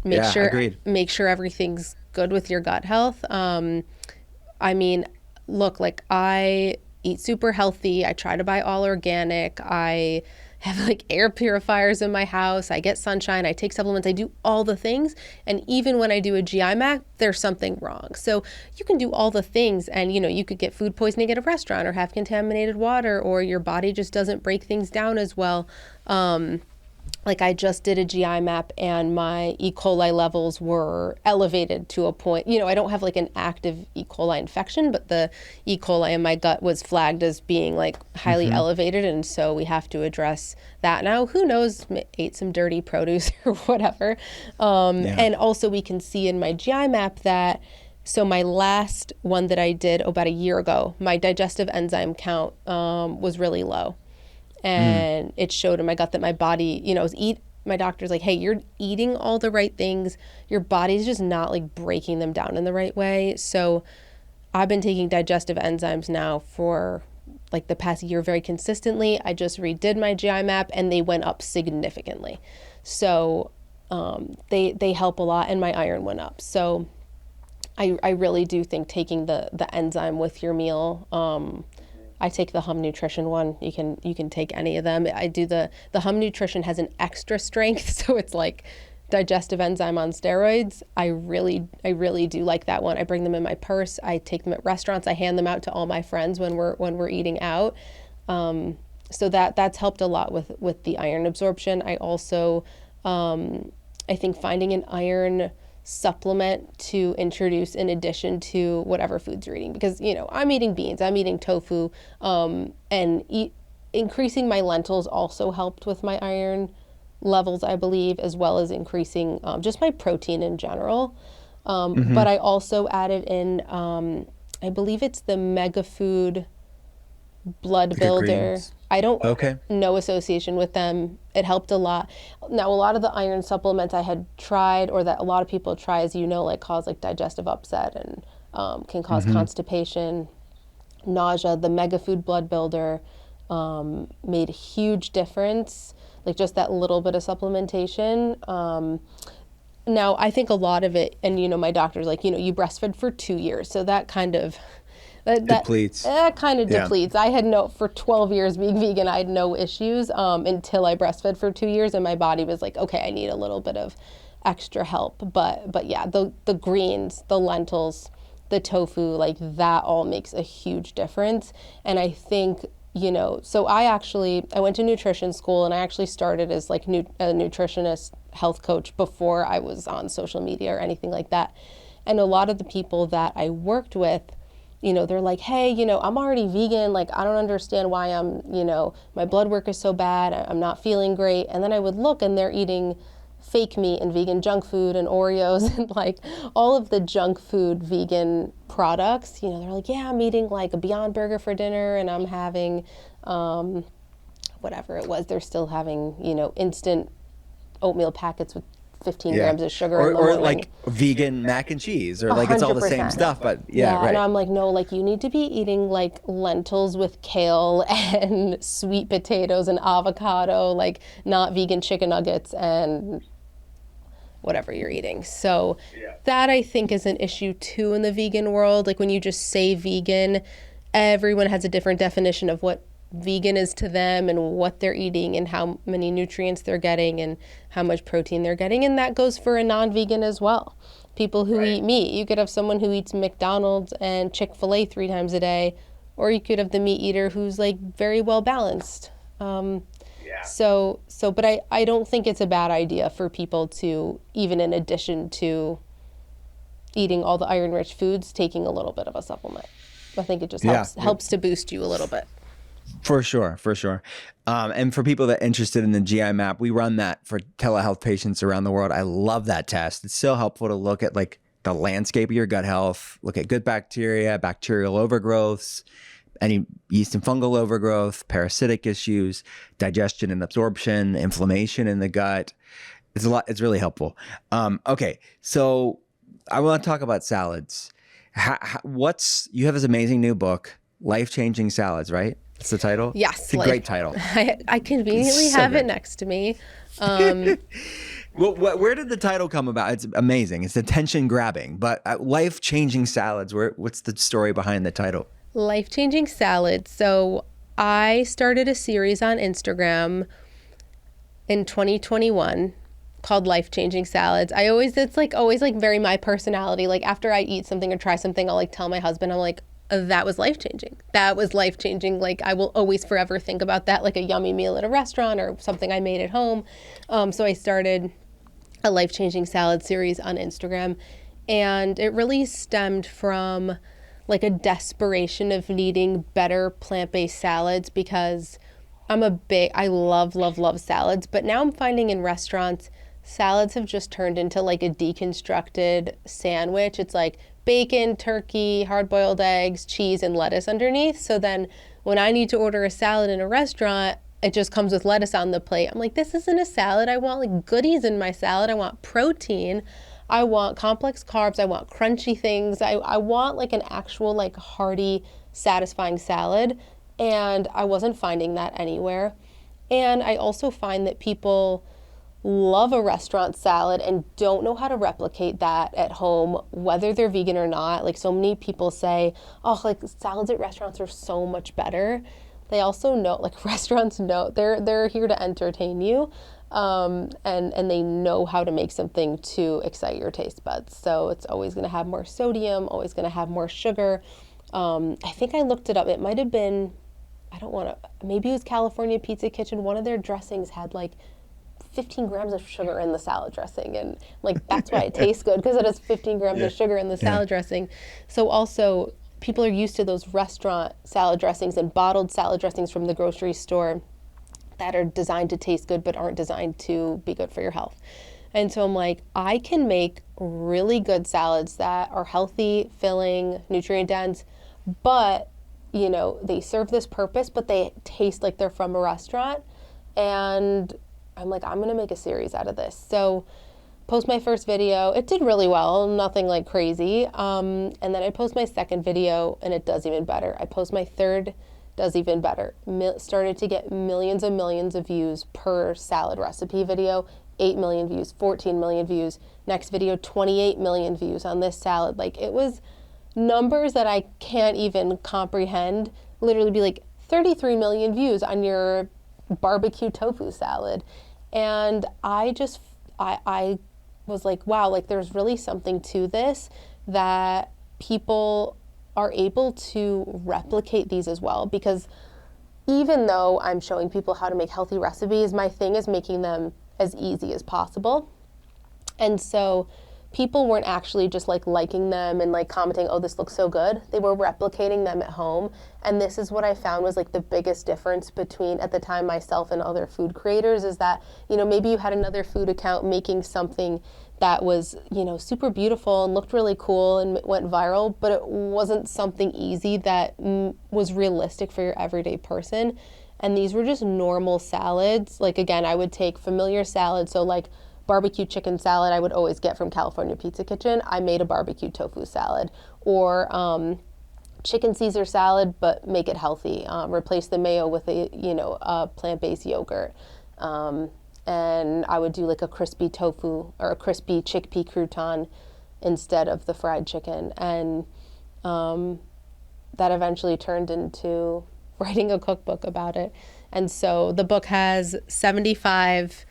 make sure everything's good with your gut health. I mean, look, like I eat super healthy. I try to buy all organic. I have like air purifiers in my house. I get sunshine. I take supplements. I do all the things. And even when I do a GI map, there's something wrong. So you can do all the things, and you could get food poisoning at a restaurant or have contaminated water, or your body just doesn't break things down as well. like I just did a GI map and my E. coli levels were elevated to a point, I don't have like an active E. coli infection, but the E. coli in my gut was flagged as being like highly elevated. And so we have to address that. Now, who knows, ate some dirty produce or whatever. And also we can see in my GI map that, so my last one that I did about a year ago, my digestive enzyme count was really low. And it showed in my gut that my body, my doctor's like, hey, you're eating all the right things. Your body's just not like breaking them down in the right way. So I've been taking digestive enzymes now for like the past year very consistently. I just redid my GI map and they went up significantly. So they help a lot, and my iron went up. So I really do think taking the enzyme with your meal, I take the Hum Nutrition one. You can take any of them. I do the Hum Nutrition has an extra strength, so it's like digestive enzyme on steroids. I really do like that one. I bring them in my purse. I take them at restaurants. I hand them out to all my friends when we're eating out. So that's helped a lot with the iron absorption. I also I think finding an iron supplement to introduce in addition to whatever foods you're eating, because I'm eating beans, I'm eating tofu, and increasing my lentils also helped with my iron levels, I believe, as well as increasing just my protein in general. But I also added in I believe it's the Mega Food blood builder. Greens. I don't no association with them. It helped a lot. Now, a lot of the iron supplements I had tried, or that a lot of people try, as like cause like digestive upset and can cause constipation, nausea. The Mega Food blood builder made a huge difference, like just that little bit of supplementation. Now, I think a lot of it, and my doctor's like, you breastfed for 2 years, so that kind of depletes. That kind of depletes. I had for 12 years being vegan, I had no issues until I breastfed for 2 years, and my body was like, okay, I need a little bit of extra help. But yeah, the greens, the lentils, the tofu, like that all makes a huge difference. And I think, so I went to nutrition school, and I actually started as like a nutritionist health coach before I was on social media or anything like that. And a lot of the people that I worked with, they're like, hey, I'm already vegan. Like, I don't understand why my blood work is so bad. I'm not feeling great. And then I would look, and they're eating fake meat and vegan junk food and Oreos and like all of the junk food vegan products. They're like, yeah, I'm eating like a Beyond Burger for dinner, and I'm having whatever it was. They're still having, instant oatmeal packets with 15 grams of sugar or like vegan mac and cheese, or like 100%. It's all the same stuff, but right. And I'm like, no, like you need to be eating like lentils with kale and sweet potatoes and avocado, like not vegan chicken nuggets and whatever you're eating. So that I think is an issue too in the vegan world. Like when you just say vegan, everyone has a different definition of what vegan is to them and what they're eating and how many nutrients they're getting and how much protein they're getting. And that goes for a non-vegan as well. People who eat meat. You could have someone who eats McDonald's and Chick-fil-A 3 times a day, or you could have the meat eater who's like very well balanced. But I don't think it's a bad idea for people to, even in addition to eating all the iron-rich foods, taking a little bit of a supplement. I think it just helps to boost you a little bit. For sure. And for people that are interested in the GI map, we run that for telehealth patients around the world. I love that test. It's so helpful to look at like the landscape of your gut health, look at good bacteria, bacterial overgrowths, any yeast and fungal overgrowth, parasitic issues, digestion and absorption, inflammation in the gut. It's really helpful. Okay, so I want to talk about salads. You have this amazing new book, Life-Changing Salads, right? That's the title? Yes. It's a great title. I conveniently have it next to me. Well, where did the title come about? It's amazing. It's attention grabbing. But Life-Changing Salads, what's the story behind the title? Life-Changing Salads. So I started a series on Instagram in 2021 called Life-Changing Salads. It's always very my personality. Like after I eat something or try something, I'll like tell my husband, I'm like, that was life-changing. That was life-changing. Like, I will always forever think about that, like a yummy meal at a restaurant or something I made at home. So I started a life-changing salad series on Instagram, and it really stemmed from like a desperation of needing better plant-based salads, because I love salads, but now I'm finding in restaurants, salads have just turned into like a deconstructed sandwich. It's like bacon, turkey, hard-boiled eggs, cheese, and lettuce underneath. So then when I need to order a salad in a restaurant, it just comes with lettuce on the plate. I'm like, this isn't a salad. I want like goodies in my salad. I want protein. I want complex carbs. I want crunchy things. I want like an actual like hearty, satisfying salad. And I wasn't finding that anywhere. And I also find that people love a restaurant salad and don't know how to replicate that at home, whether they're vegan or not. Like, so many people say, oh, like salads at restaurants are so much better. They also know, like, restaurants know they're here to entertain you, and they know how to make something to excite your taste buds. So it's always going to have more sodium, always going to have more sugar. I think I looked it up. It might have been, I don't want to, maybe it was California Pizza Kitchen. One of their dressings had like 15 grams of sugar in the salad dressing, and like that's why it tastes good, because it has 15 grams of sugar in the salad dressing. So also, people are used to those restaurant salad dressings and bottled salad dressings from the grocery store that are designed to taste good but aren't designed to be good for your health. And so I'm like, I can make really good salads that are healthy, filling, nutrient dense, but you know, they serve this purpose, but they taste like they're from a restaurant. And I'm like, I'm going to make a series out of this. So post my first video. It did really well, nothing like crazy. And then I post my second video and it does even better. I post my third, does even better. Started to get millions and millions of views per salad recipe video. 8 million views, 14 million views. Next video, 28 million views on this salad. Like, it was numbers that I can't even comprehend. Literally be like 33 million views on your barbecue tofu salad. And I was like, wow, like there's really something to this, that people are able to replicate these as well. Because even though I'm showing people how to make healthy recipes, my thing is making them as easy as possible. And so people weren't actually just like liking them and like commenting, oh, this looks so good. They were replicating them at home. And this is what I found was like the biggest difference between, at the time, myself and other food creators, is that, you know, maybe you had another food account making something that was, you know, super beautiful and looked really cool and went viral, but it wasn't something easy that was realistic for your everyday person. And these were just normal salads. Like, again, I would take familiar salads. So like barbecue chicken salad I would always get from California Pizza Kitchen. I made a barbecue tofu salad. Or chicken Caesar salad, but make it healthy. Replace the mayo with a plant-based yogurt. And I would do like a crispy tofu or a crispy chickpea crouton instead of the fried chicken. And that eventually turned into writing a cookbook about it. And so the book has 75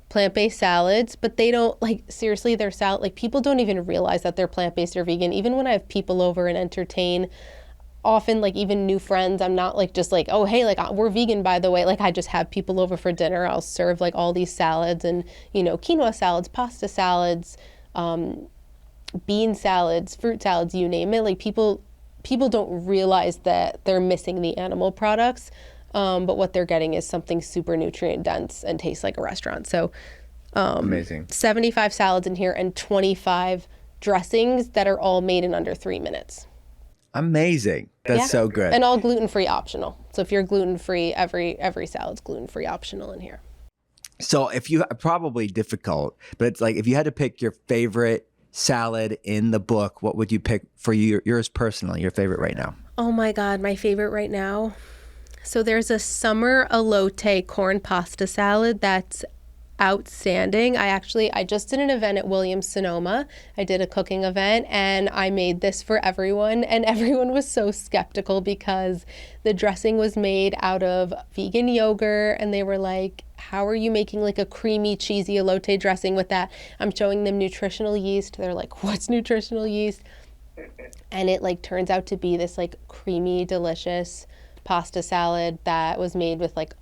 plant-based salads, but they don't, like, seriously, they're salad, like, people don't even realize that they're plant-based or vegan. Even when I have people over and entertain, often, like, even new friends, I'm not like just like, oh, hey, like, we're vegan, by the way. Like, I just have people over for dinner. I'll serve like all these salads and, you know, quinoa salads, pasta salads, bean salads, fruit salads, you name it. Like, people don't realize that they're missing the animal products. But what they're getting is something super nutrient dense and tastes like a restaurant. So amazing. 75 salads in here and 25 dressings that are all made in under 3 minutes. Amazing. That's so good. And all gluten-free optional. So if you're gluten-free, every salad's gluten-free optional in here. So if you, probably difficult, but it's like, if you had to pick your favorite salad in the book, what would you pick for yours personally, your favorite right now? Oh my God, my favorite right now. So there's a summer elote corn pasta salad that's outstanding. I just did an event at Williams-Sonoma. I did a cooking event and I made this for everyone, and everyone was so skeptical because the dressing was made out of vegan yogurt, and they were like, how are you making like a creamy, cheesy elote dressing with that? I'm showing them nutritional yeast. They're like, what's nutritional yeast? And it like turns out to be this like creamy, delicious pasta salad that was made with like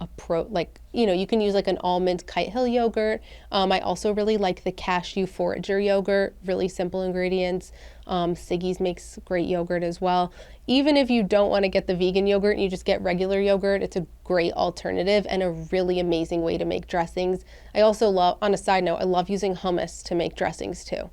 you can use like an almond Kite Hill yogurt. I also really like the cashew forager yogurt, really simple ingredients. Siggy's makes great yogurt as well. Even if you don't want to get the vegan yogurt and you just get regular yogurt, it's a great alternative and a really amazing way to make dressings. I also love, on a side note, I love using hummus to make dressings too.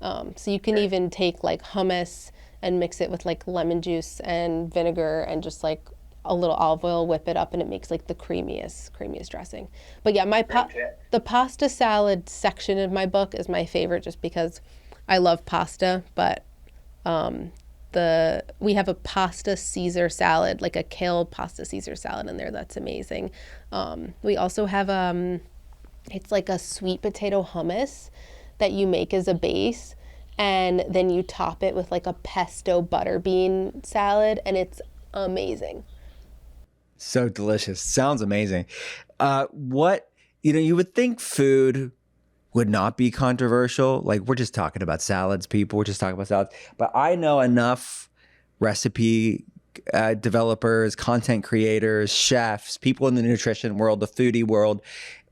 So you can even take like hummus and mix it with like lemon juice and vinegar and just like a little olive oil, whip it up, and it makes like the creamiest dressing. But yeah, the pasta salad section of my book is my favorite just because I love pasta, but we have a pasta Caesar salad, like a kale pasta Caesar salad in there that's amazing. We also have it's like a sweet potato hummus that you make as a base, and then you top it with like a pesto butterbean salad, and it's amazing. So delicious. Sounds amazing. You would think food would not be controversial. Like, we're just talking about salads, people. We're just talking about salads. But I know enough recipe developers, content creators, chefs, people in the nutrition world, the foodie world,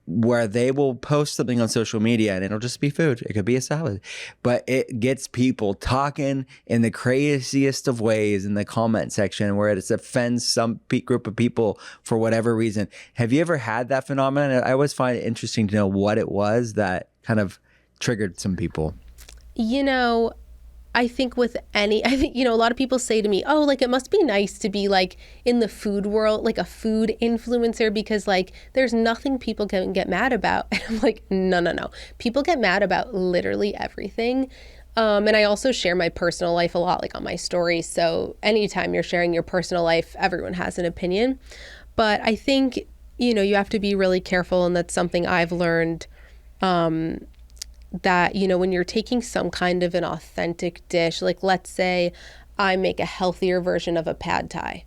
where they will post something on social media and it'll just be food. It could be a salad, but it gets people talking in the craziest of ways in the comment section where it offends some group of people for whatever reason. Have you ever had that phenomenon? I always find it interesting to know what it was that kind of triggered some people. I think a lot of people say to me, oh, like it must be nice to be like in the food world, like a food influencer, because like there's nothing people can get mad about. And I'm like, no. People get mad about literally everything. And I also share my personal life a lot, like on my stories. So anytime you're sharing your personal life, everyone has an opinion. But I think, you have to be really careful. And that's something I've learned, that, when you're taking some kind of an authentic dish, like let's say I make a healthier version of a pad thai.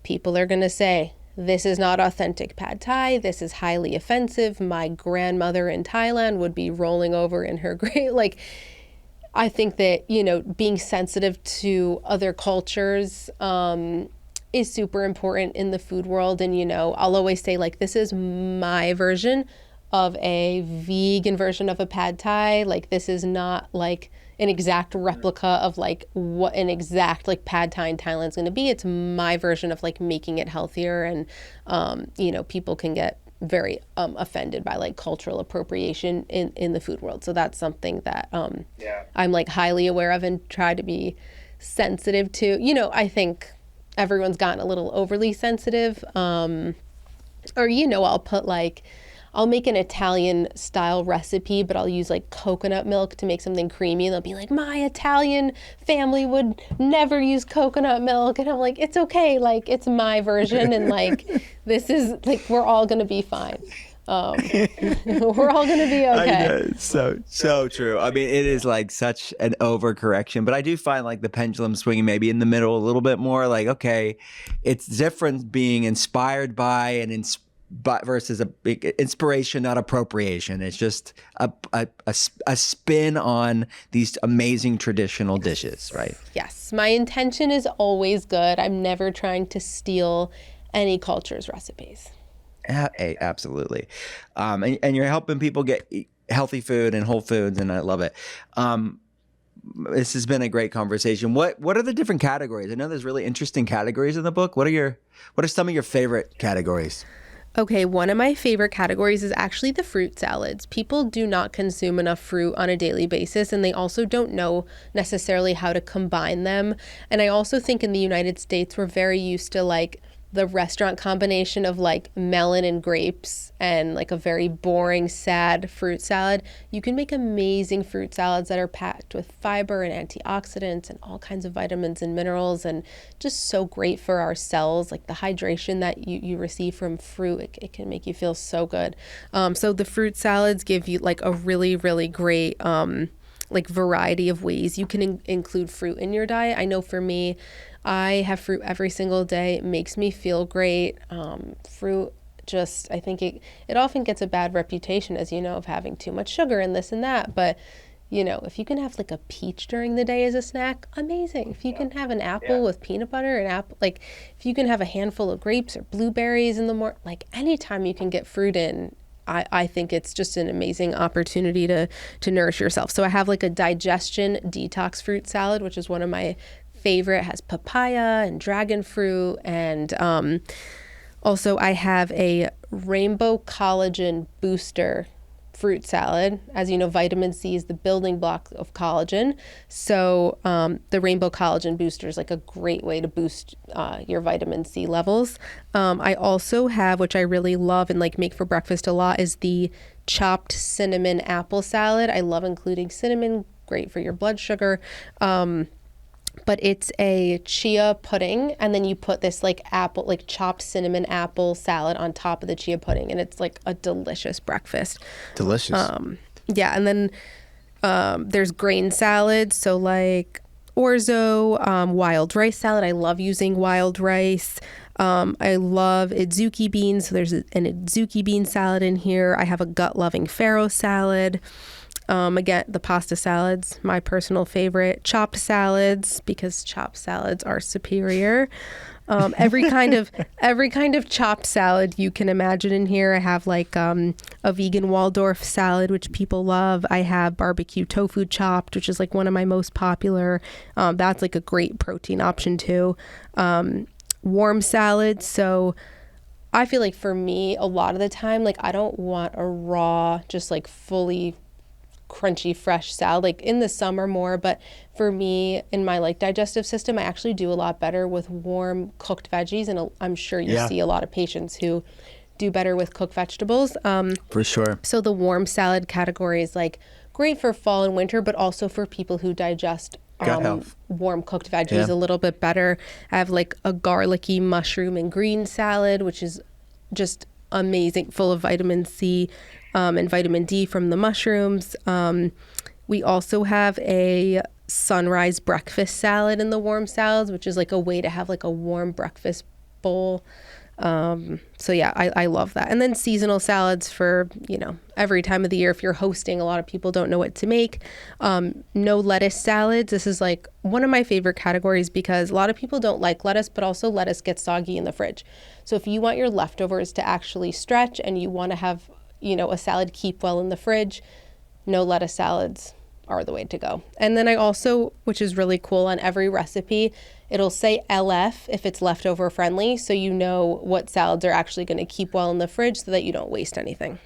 People are going to say, this is not authentic pad thai. This is highly offensive. My grandmother in Thailand would be rolling over in her grave. Like, I think that, being sensitive to other cultures is super important in the food world. And, I'll always say, like, this is my version of a vegan version of a pad thai. Like, this is not like an exact replica of like what an exact like pad thai in Thailand is going to be. It's my version of like making it healthier. And people can get very offended by like cultural appropriation in the food world. So that's something that I'm like highly aware of and try to be sensitive to. I think everyone's gotten a little overly sensitive. I'll make an Italian style recipe, but I'll use like coconut milk to make something creamy. And they'll be like, my Italian family would never use coconut milk. And I'm like, it's okay. Like, it's my version. And like, this is like, we're all going to be fine. We're all going to be okay. So true. I mean, it is like such an overcorrection, but I do find like the pendulum swinging maybe in the middle a little bit more. Like, okay, it's different being inspired by and but versus a big inspiration, not appropriation. It's just a spin on these amazing traditional dishes, right? Yes. My intention is always good. I'm never trying to steal any culture's recipes. Absolutely. And you're helping people get healthy food and whole foods, and I love it. This has been a great conversation. What are the different categories? I know there's really interesting categories in the book. What are some of your favorite categories? Okay, one of my favorite categories is actually the fruit salads. People do not consume enough fruit on a daily basis, and they also don't know necessarily how to combine them. And I also think in the United States, we're very used to like the restaurant combination of like melon and grapes and like a very boring, sad fruit salad. You can make amazing fruit salads that are packed with fiber and antioxidants and all kinds of vitamins and minerals, and just so great for our cells. Like the hydration that you receive from fruit, it can make you feel so good. So the fruit salads give you like a really, really great like variety of ways you can include fruit in your diet. I know for me, I have fruit every single day. It makes me feel great. Fruit just, I think it often gets a bad reputation, as you know, of having too much sugar and this and that. But, if you can have like a peach during the day as a snack, amazing. If you can have an apple with peanut butter, like if you can have a handful of grapes or blueberries in the morning, like anytime you can get fruit in, I think it's just an amazing opportunity to nourish yourself. So I have like a digestion detox fruit salad, which is one of my favorite. It has papaya and dragon fruit. And also I have a rainbow collagen booster fruit salad. As you know, vitamin C is the building block of collagen. So the rainbow collagen booster is like a great way to boost your vitamin C levels. I also have, which I really love and like make for breakfast a lot, is the chopped cinnamon apple salad. I love including cinnamon, great for your blood sugar. But it's a chia pudding, and then you put this like chopped cinnamon apple salad on top of the chia pudding, and it's like a delicious breakfast. Delicious. Yeah, and then there's grain salads, so like orzo, wild rice salad. I love using wild rice. I love adzuki beans, so there's an adzuki bean salad in here. I have a gut-loving farro salad. Again, the pasta salads, my personal favorite. Chopped salads, because chopped salads are superior. Every kind of chopped salad you can imagine in here. I have like a vegan Waldorf salad, which people love. I have barbecue tofu chopped, which is like one of my most popular. That's like a great protein option too. Warm salads. So I feel like for me, a lot of the time, like I don't want a raw, just like fully crunchy fresh salad, like in the summer more, but for me in my like digestive system, I actually do a lot better with warm cooked veggies, and I'm sure you see a lot of patients who do better with cooked vegetables. For sure. So the warm salad category is like great for fall and winter, but also for people who digest warm cooked veggies a little bit better. I have like a garlicky mushroom and green salad, which is just amazing, full of vitamin C and vitamin D from the mushrooms. We also have a sunrise breakfast salad in the warm salads, which is like a way to have like a warm breakfast bowl. So yeah, I love that. And then seasonal salads for, every time of the year. If you're hosting, a lot of people don't know what to make. No lettuce salads. This is like one of my favorite categories because a lot of people don't like lettuce, but also lettuce gets soggy in the fridge. So if you want your leftovers to actually stretch and you want to have, a salad keep well in the fridge, no lettuce salads are the way to go. And then I also, which is really cool, on every recipe, it'll say LF if it's leftover friendly, so you know what salads are actually going to keep well in the fridge so that you don't waste anything.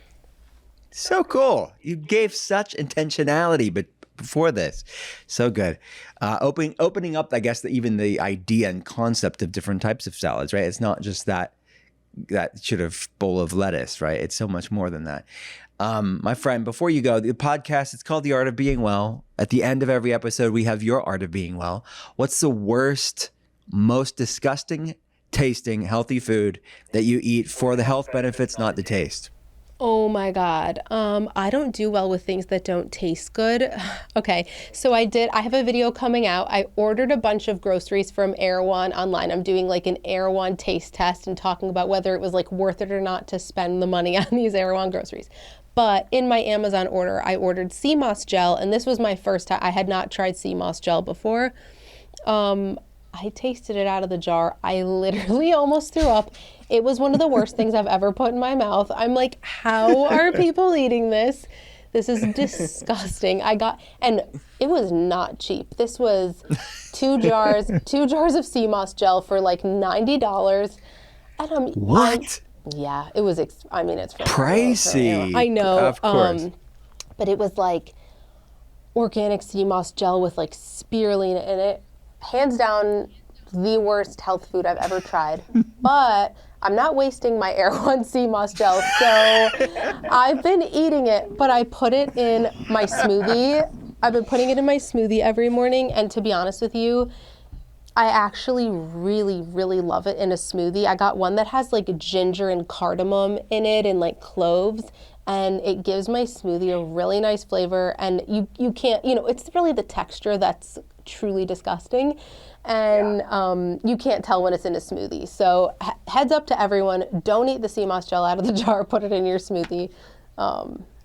So cool. You gave such intentionality, but before this, so good. Opening up, I guess, even the idea and concept of different types of salads, right? It's not just that sort of bowl of lettuce, right? It's so much more than that. My friend, before you go, the podcast, it's called The Art of Being Well. At the end of every episode, we have your art of being well. What's the worst, most disgusting tasting healthy food that you eat for the health benefits, not the taste? Oh my God. I don't do well with things that don't taste good. Okay. So I have a video coming out. I ordered a bunch of groceries from Erewhon online. I'm doing like an Erewhon taste test and talking about whether it was like worth it or not to spend the money on these Erewhon groceries. But in my Amazon order, I ordered sea moss gel, and this was my first time. I had not tried sea moss gel before. I tasted it out of the jar. I literally almost threw up. It was one of the worst things I've ever put in my mouth. I'm like, how are people eating this? This is disgusting. And it was not cheap. This was two jars of sea moss gel for like $90. And What? Yeah, it was, it's pricey. I know. Of course. But it was like organic sea moss gel with like spirulina in it. Hands down, the worst health food I've ever tried. But I'm not wasting my Erewhon sea moss gel, so I've been eating it, but I put it in my smoothie. I've been putting it in my smoothie every morning, and to be honest with you, I actually really, really love it in a smoothie. I got one that has like ginger and cardamom in it and like cloves, and it gives my smoothie a really nice flavor. And you can't, it's really the texture that's truly disgusting, and you can't tell when it's in a smoothie. So heads up to everyone, don't eat the sea moss gel out of the jar, put it in your smoothie.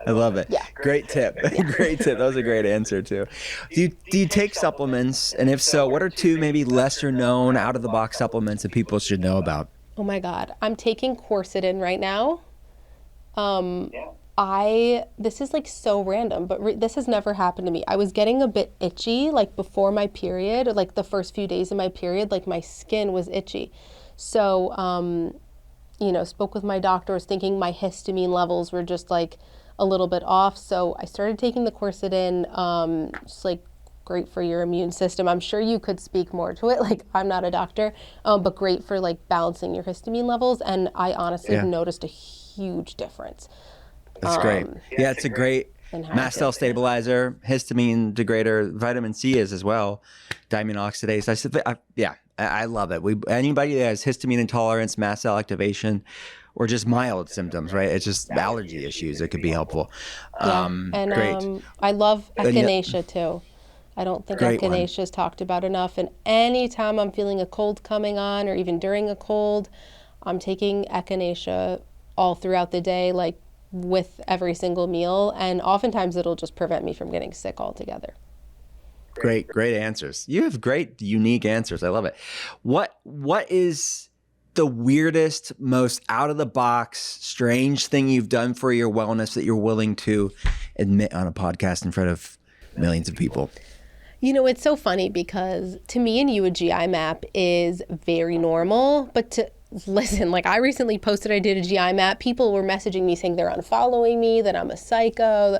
I love it. Yeah. Great tip. Great tip. That was a great answer too. Do you take supplements? And if so, what are two maybe lesser known out of the box supplements that people should know about? Oh my God. I'm taking quercetin right now. This is like so random, but this has never happened to me. I was getting a bit itchy like before my period, or like the first few days of my period, like my skin was itchy. So, spoke with my doctor, was thinking my histamine levels were just like a little bit off. So I started taking the quercetin. It's like great for your immune system. I'm sure you could speak more to it. Like I'm not a doctor, but great for like balancing your histamine levels. And I honestly have noticed a huge difference. That's great. Yeah, it's a great mast cell stabilizer, histamine degrader, vitamin C is as well, diamine oxidase. I love it. Anybody that has histamine intolerance, mast cell activation, or just mild symptoms, right? It's just allergy issues. It could be helpful. Great. I love echinacea too. I don't think echinacea is talked about enough. And anytime I'm feeling a cold coming on, or even during a cold, I'm taking echinacea all throughout the day, like with every single meal. And oftentimes it'll just prevent me from getting sick altogether. Great answers. You have great, unique answers. I love it. What is the weirdest, most out of the box, strange thing you've done for your wellness that you're willing to admit on a podcast in front of millions of people? It's so funny because to me and you, a GI map is very normal, but listen, like I recently posted I did a GI map. People were messaging me saying they're unfollowing me, that I'm a psycho.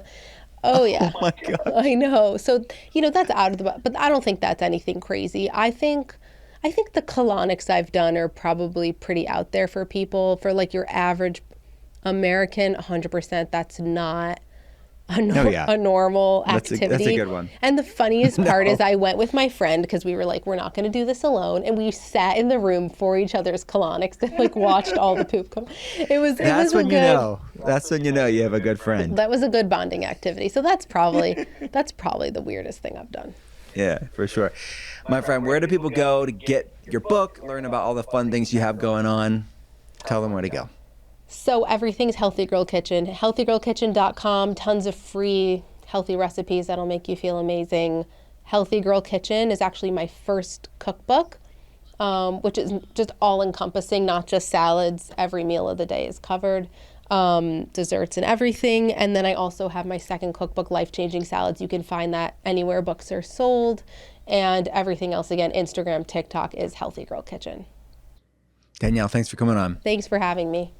Oh yeah. Oh my God. I know. So, that's out of the box, but I don't think that's anything crazy. I think the colonics I've done are probably pretty out there for people. For like your average American, 100%, that's not a normal activity. That's a good one. And the funniest part is I went with my friend because we were like, we're not going to do this alone. And we sat in the room for each other's colonics and like watched all the poop come. That's when you know you have a good friend. That was a good bonding activity. So that's probably the weirdest thing I've done. Yeah, for sure. My friend, where do people go to get your book, learn about all the fun things you have going on? Tell them where to go. So everything's Healthy Girl Kitchen. HealthyGirlKitchen.com, tons of free healthy recipes that'll make you feel amazing. Healthy Girl Kitchen is actually my first cookbook, which is just all-encompassing, not just salads. Every meal of the day is covered, desserts and everything. And then I also have my second cookbook, Life Changing Salads. You can find that anywhere books are sold. And everything else, again, Instagram, TikTok is Healthy Girl Kitchen. Danielle, thanks for coming on. Thanks for having me.